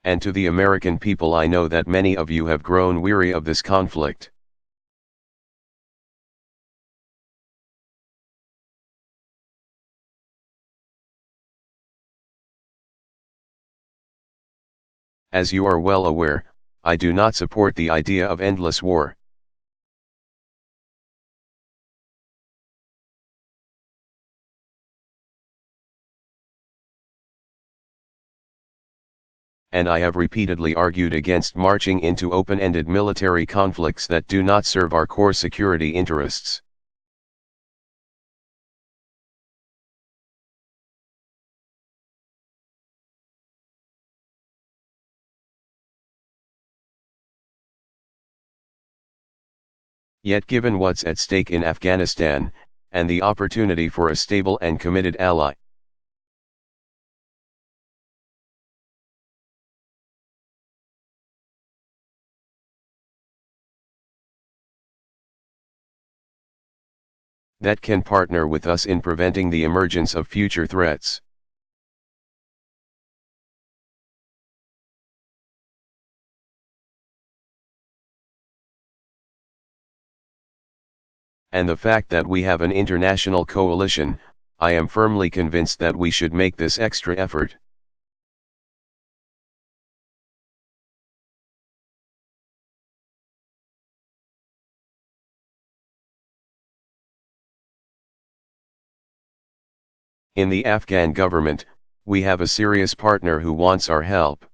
And to the American people, I know that many of you have grown weary of this conflict. As you are well aware, I do not support the idea of endless war. And I have repeatedly argued against marching into open-ended military conflicts that do not serve our core security interests. Yet given what's at stake in Afghanistan, and the opportunity for a stable and committed ally, that can partner with us in preventing the emergence of future threats. And the fact that we have an international coalition, I am firmly convinced that we should make this extra effort. In the Afghan government, we have a serious partner who wants our help.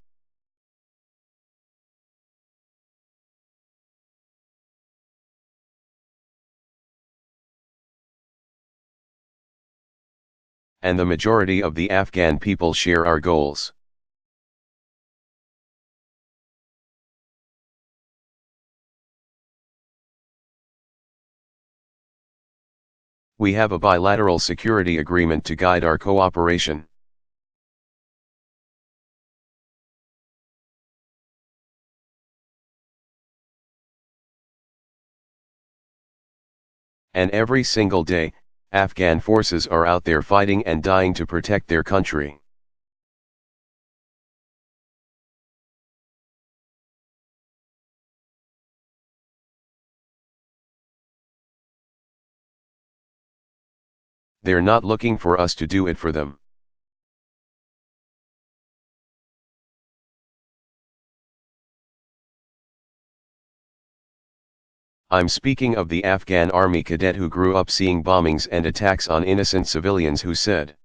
And the majority of the Afghan people share our goals. We have a bilateral security agreement to guide our cooperation. And every single day, Afghan forces are out there fighting and dying to protect their country. They're not looking for us to do it for them. I'm speaking of the Afghan army cadet who grew up seeing bombings and attacks on innocent civilians, who said,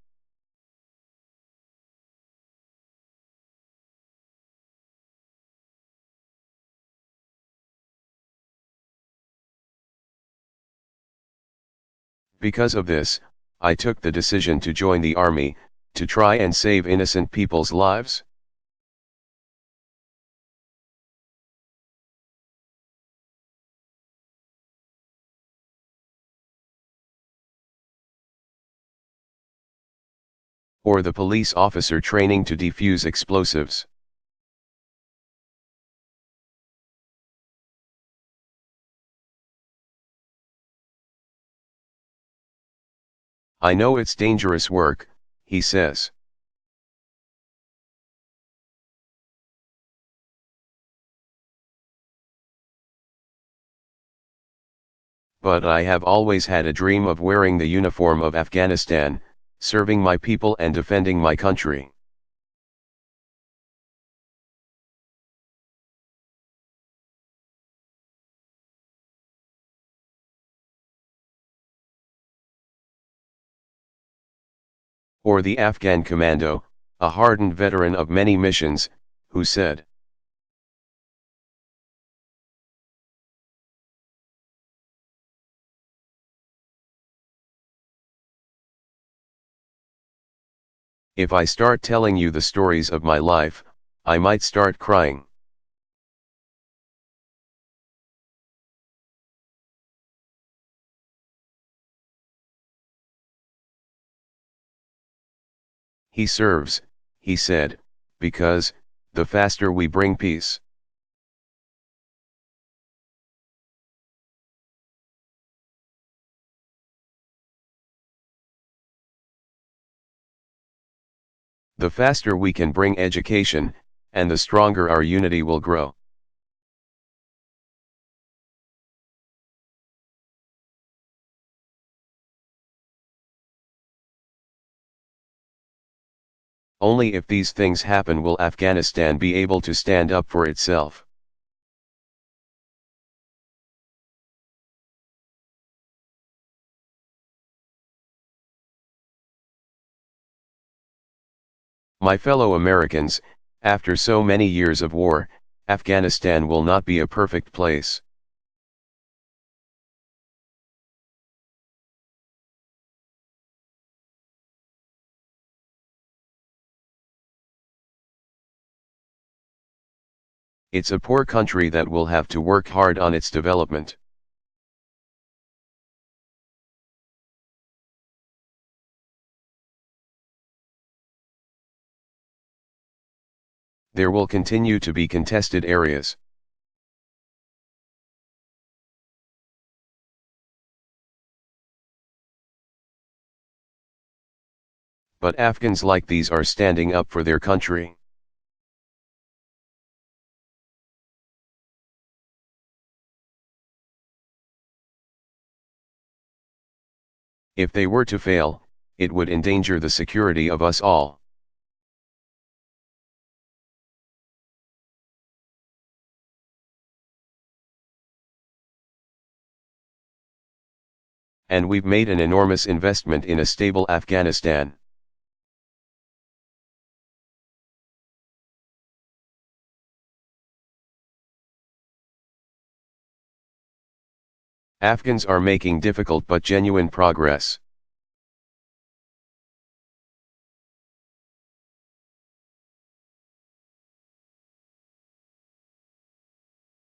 "Because of this, I took the decision to join the army, to try and save innocent people's lives." Or the police officer training to defuse explosives. "I know it's dangerous work," he says. "But I have always had a dream of wearing the uniform of Afghanistan, serving my people and defending my country." Or the Afghan commando, a hardened veteran of many missions, who said, "If I start telling you the stories of my life, I might start crying." He serves, he said, because, the faster we bring peace, the faster we can bring education, and the stronger our unity will grow. Only if these things happen will Afghanistan be able to stand up for itself. My fellow Americans, after so many years of war, Afghanistan will not be a perfect place. It's a poor country that will have to work hard on its development. There will continue to be contested areas. But Afghans like these are standing up for their country. If they were to fail, it would endanger the security of us all. And we've made an enormous investment in a stable Afghanistan. Afghans are making difficult but genuine progress.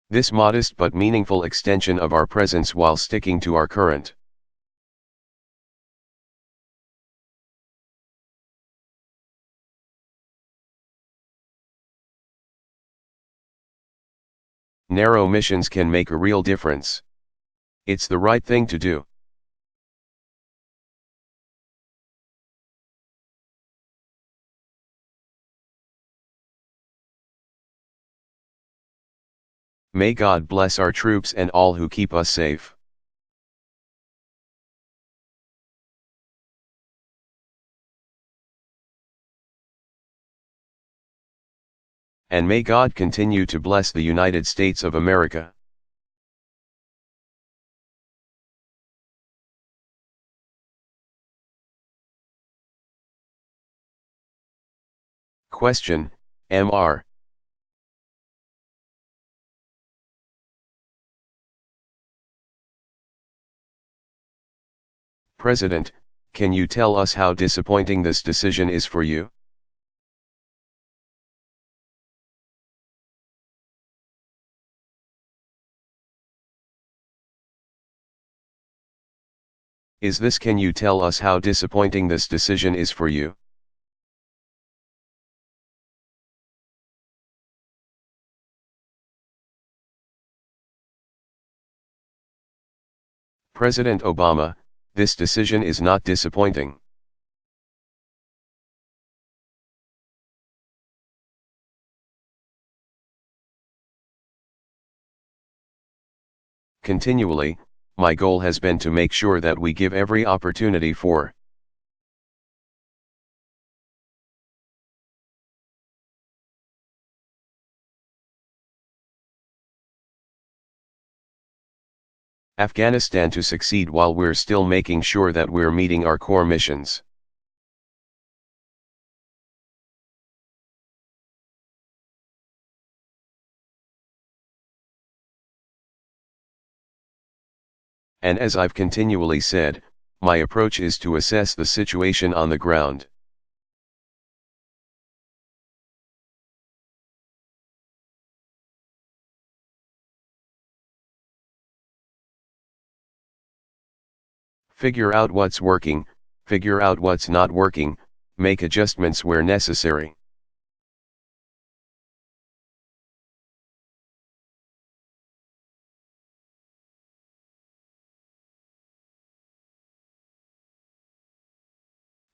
This modest but meaningful extension of our presence while sticking to our current narrow missions can make a real difference. It's the right thing to do. May God bless our troops and all who keep us safe. And may God continue to bless the United States of America. Question, Mr. President, can you tell us how disappointing this decision is for you? Can you tell us how disappointing this decision is for you? President Obama, this decision is not disappointing. Continually, my goal has been to make sure that we give every opportunity for Afghanistan to succeed while we're still making sure that we're meeting our core missions. And as I've continually said, my approach is to assess the situation on the ground. Figure out what's working, figure out what's not working, make adjustments where necessary.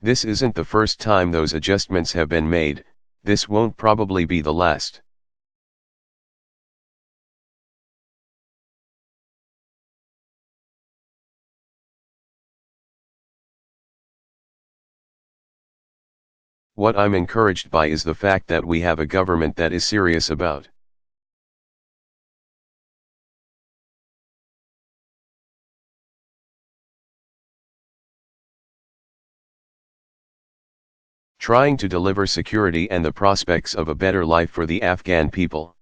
This isn't the first time those adjustments have been made, This won't probably be the last. What I'm encouraged by is the fact that we have a government that is serious about trying to deliver security and the prospects of a better life for the Afghan people.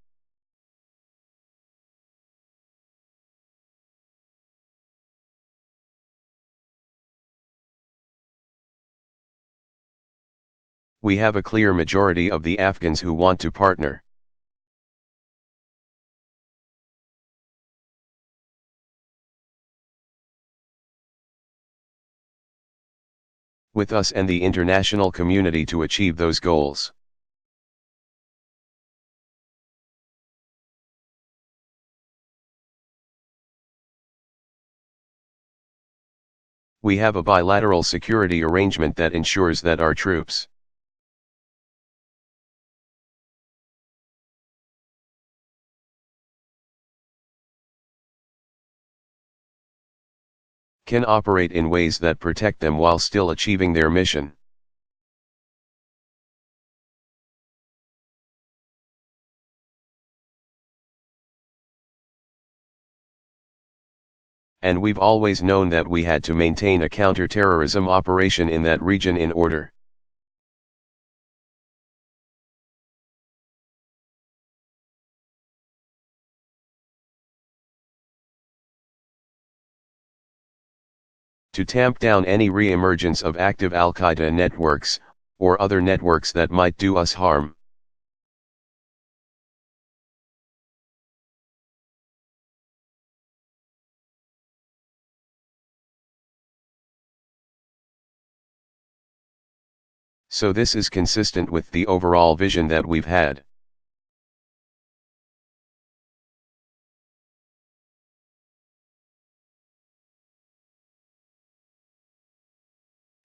We have a clear majority of the Afghans who want to partner with us and the international community to achieve those goals. We have a bilateral security arrangement that ensures that our troops can operate in ways that protect them while still achieving their mission. And we've always known that we had to maintain a counter-terrorism operation in that region in order to tamp down any re-emergence of active Al-Qaeda networks, or other networks that might do us harm. So this is consistent with the overall vision that we've had.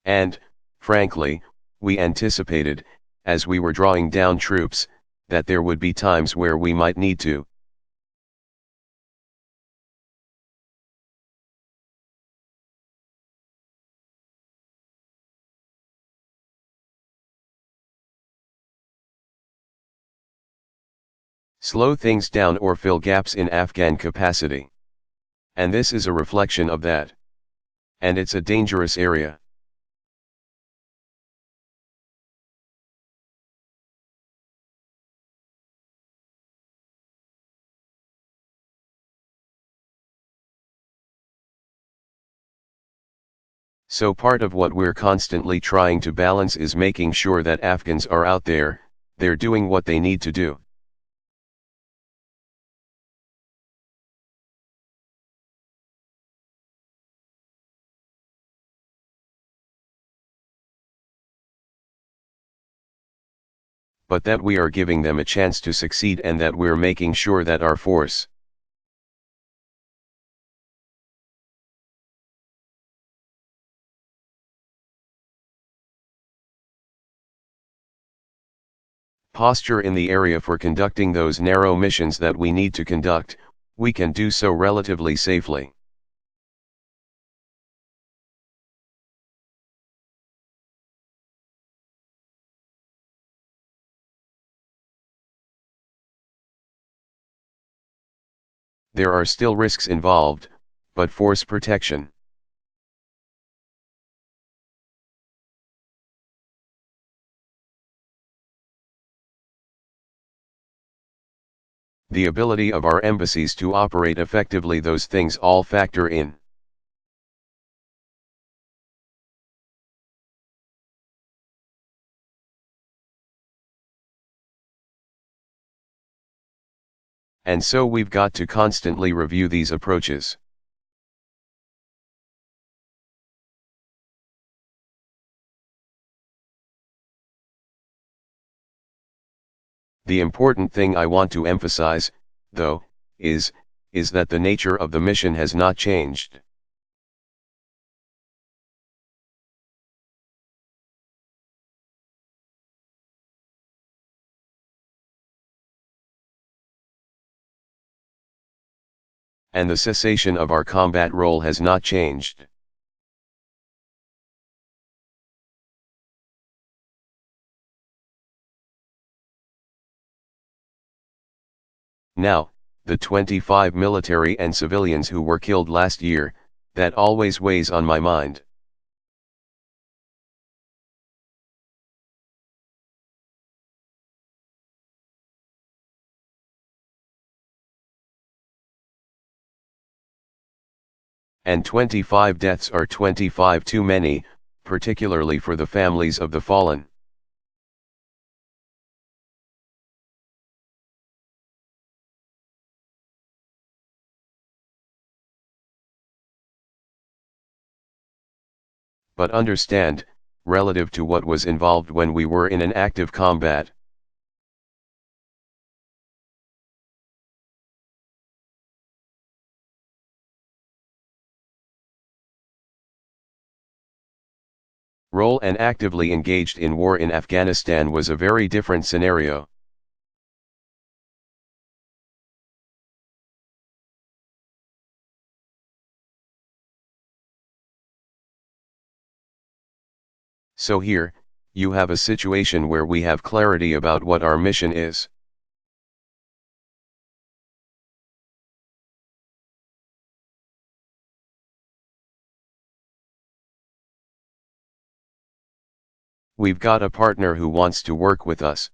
And, frankly, we anticipated, as we were drawing down troops, that there would be times where we might need to slow things down or fill gaps in Afghan capacity. And this is a reflection of that. And it's a dangerous area. So part of what we're constantly trying to balance is making sure that Afghans are out there, they're doing what they need to do. But that we are giving them a chance to succeed and that we're making sure that our force posture in the area for conducting those narrow missions that we need to conduct, we can do so relatively safely. There are still risks involved, but force protection, the ability of our embassies to operate effectively, those things all factor in. And so we've got to constantly review these approaches. The important thing I want to emphasize, though, is that the nature of the mission has not changed. and the cessation of our combat role has not changed. Now, the 25 military and civilians who were killed last year, that always weighs on my mind. And 25 deaths are 25 too many, particularly for the families of the fallen. But understand, relative to what was involved when we were in an active combat, role and actively engaged in war in Afghanistan was a very different scenario. So here, you have a situation where we have clarity about what our mission is. We've got a partner who wants to work with us.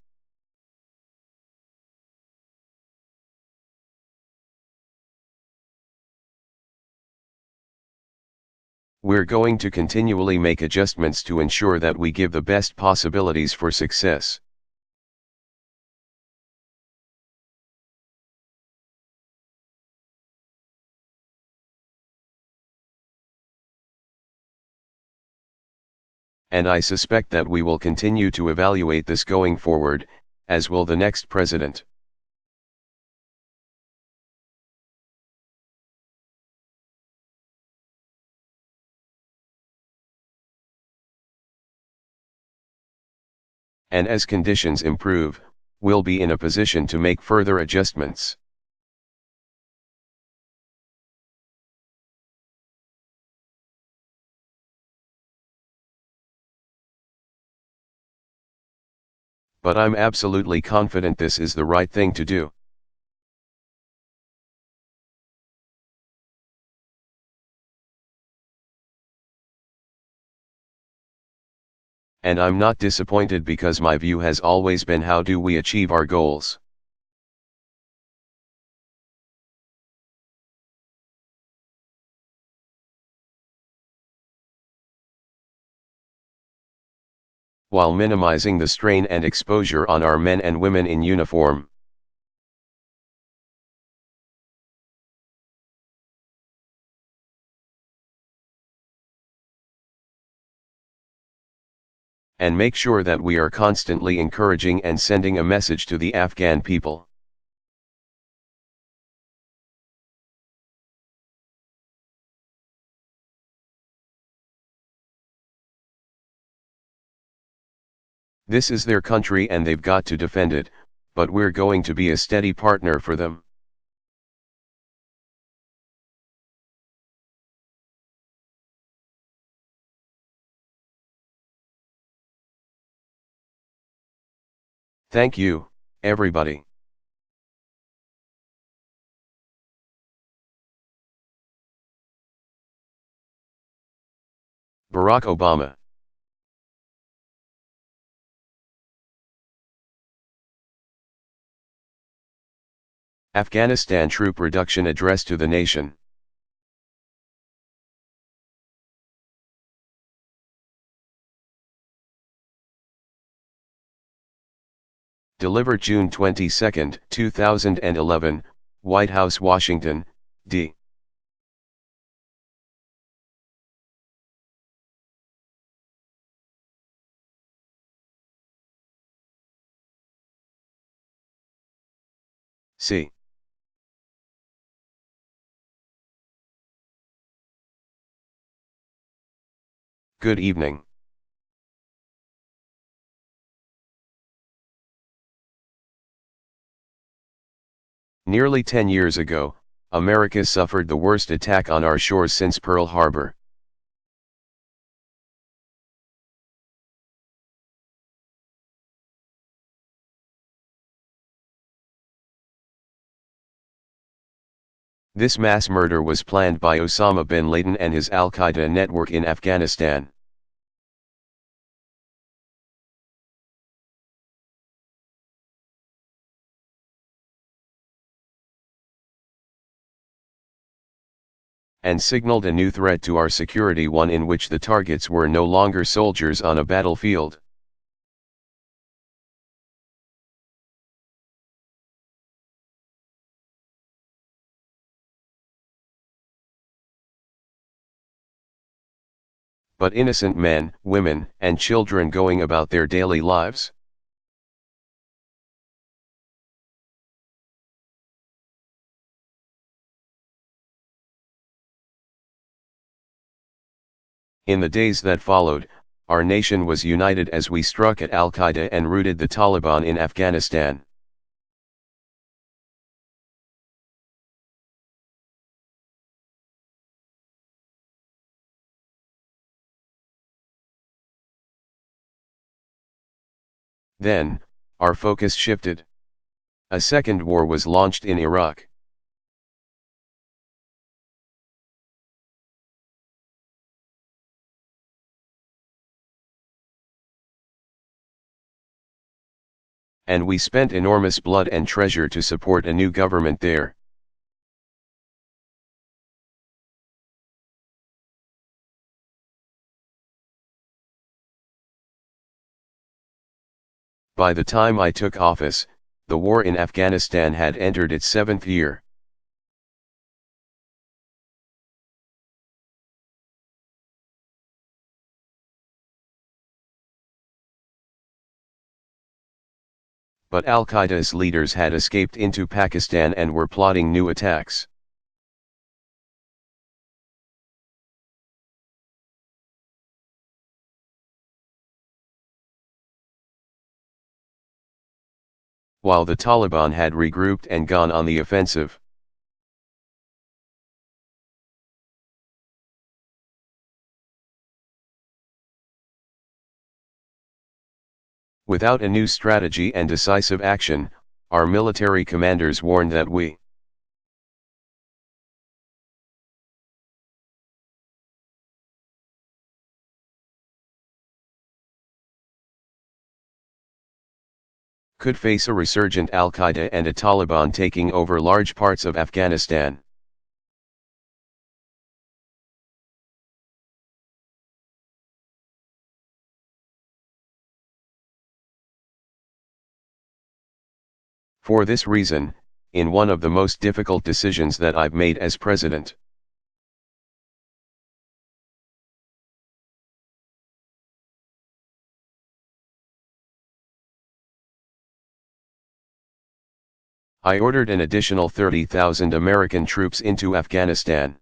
We're going to continually make adjustments to ensure that we give the best possibilities for success. And I suspect that we will continue to evaluate this going forward, as will the next president. And as conditions improve, we'll be in a position to make further adjustments. But I'm absolutely confident this is the right thing to do. And I'm not disappointed because my view has always been, how do we achieve our goals? While minimizing the strain and exposure on our men and women in uniform. And make sure that we are constantly encouraging and sending a message to the Afghan people. This is their country and they've got to defend it, but we're going to be a steady partner for them. Thank you, everybody. Barack Obama. Afghanistan Troop Reduction Address to the Nation. Delivered June 22, 2011, White House, Washington, D. C. Good evening. Nearly 10 years ago, America suffered the worst attack on our shores since Pearl Harbor. This mass murder was planned by Osama bin Laden and his Al-Qaeda network in Afghanistan. And signaled a new threat to our security, one in which the targets were no longer soldiers on a battlefield. But innocent men, women, and children going about their daily lives. In the days that followed, our nation was united as we struck at Al-Qaeda and routed the Taliban in Afghanistan. Then, our focus shifted. A second war was launched in Iraq. And we spent enormous blood and treasure to support a new government there. By the time I took office, the war in Afghanistan had entered its 7th year. But Al-Qaeda's leaders had escaped into Pakistan and were plotting new attacks. While the Taliban had regrouped and gone on the offensive. Without a new strategy and decisive action, our military commanders warned that we could face a resurgent Al-Qaeda and a Taliban taking over large parts of Afghanistan. For this reason, in one of the most difficult decisions that I've made as president, I ordered an additional 30,000 American troops into Afghanistan.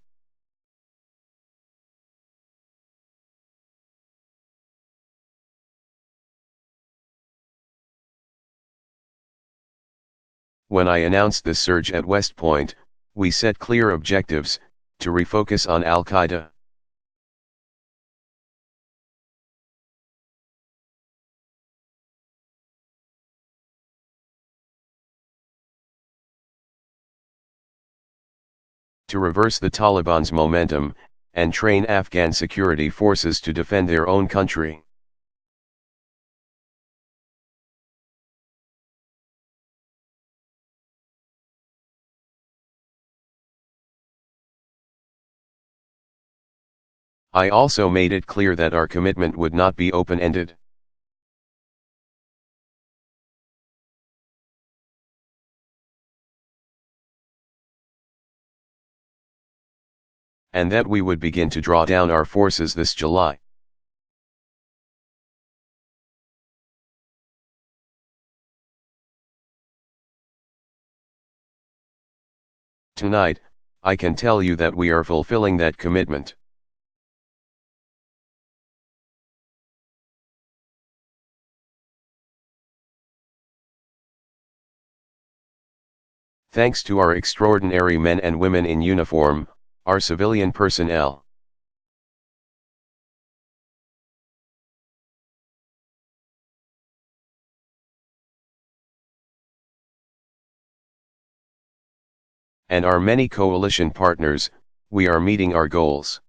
When I announced the surge at West Point, we set clear objectives, to refocus on Al-Qaeda, to reverse the Taliban's momentum, and train Afghan security forces to defend their own country. I also made it clear that our commitment would not be open-ended. And that we would begin to draw down our forces this July. Tonight, I can tell you that we are fulfilling that commitment. Thanks to our extraordinary men and women in uniform, our civilian personnel, and our many coalition partners, we are meeting our goals.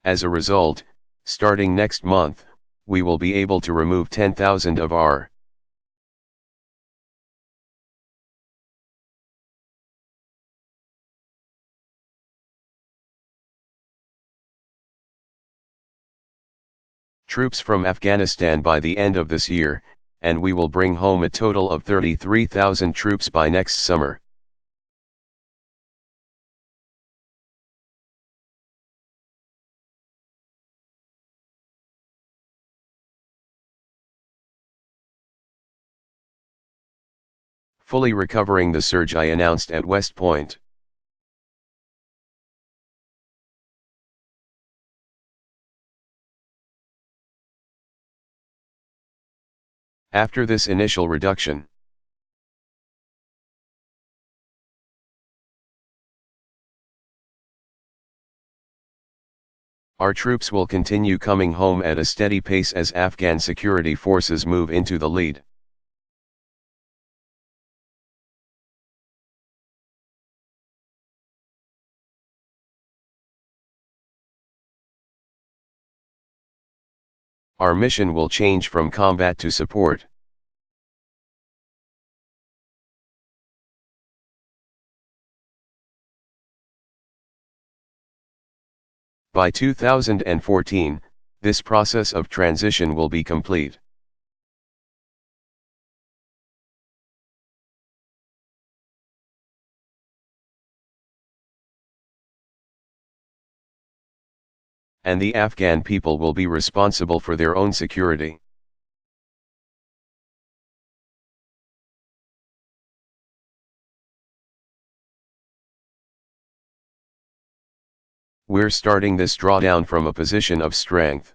As a result, starting next month, we will be able to remove 10,000 of our troops from Afghanistan by the end of this year, and we will bring home a total of 33,000 troops by next summer. Fully recovering the surge I announced at West Point. After this initial reduction, our troops will continue coming home at a steady pace as Afghan security forces move into the lead. Our mission will change from combat to support. By 2014, this process of transition will be complete. And the Afghan people will be responsible for their own security. We're starting this drawdown from a position of strength.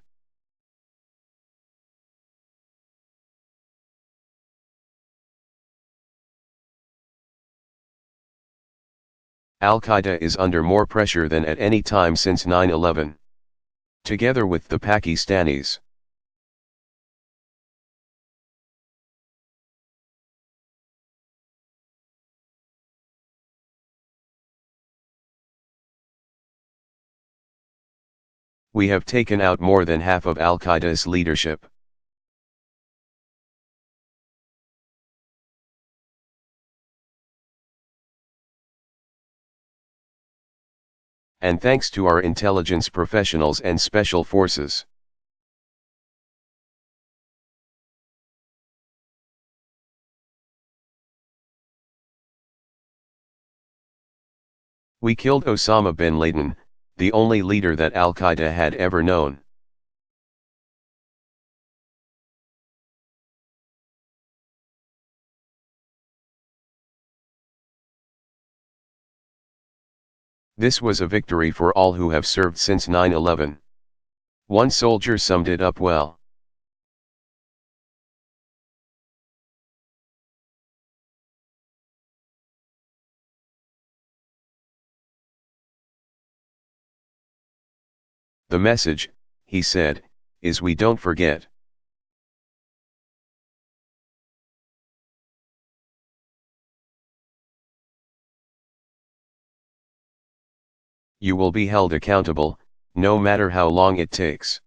Al-Qaeda is under more pressure than at any time since 9/11. Together with the Pakistanis, we have taken out more than half of Al-Qaeda's leadership. And thanks to our intelligence professionals and special forces, we killed Osama bin Laden, the only leader that Al-Qaeda had ever known. This was a victory for all who have served since 9/11. One soldier summed it up well. The message, he said, is we don't forget. You will be held accountable, no matter how long it takes.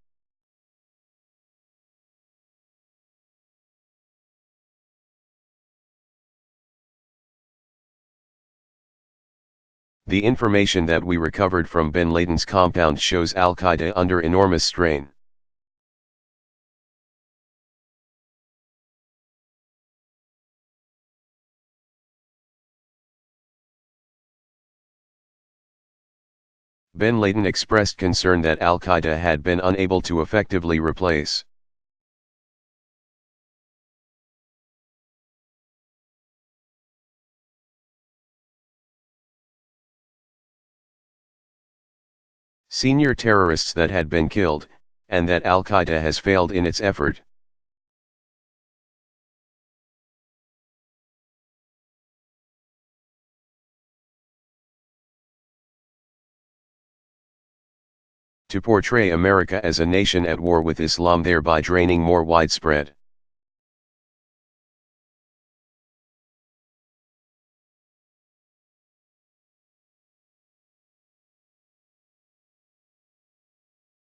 The information that we recovered from bin Laden's compound shows Al-Qaeda under enormous strain. Bin Laden expressed concern that Al-Qaeda had been unable to effectively replace senior terrorists that had been killed, and that Al-Qaeda has failed in its effort to portray America as a nation at war with Islam, thereby draining more widespread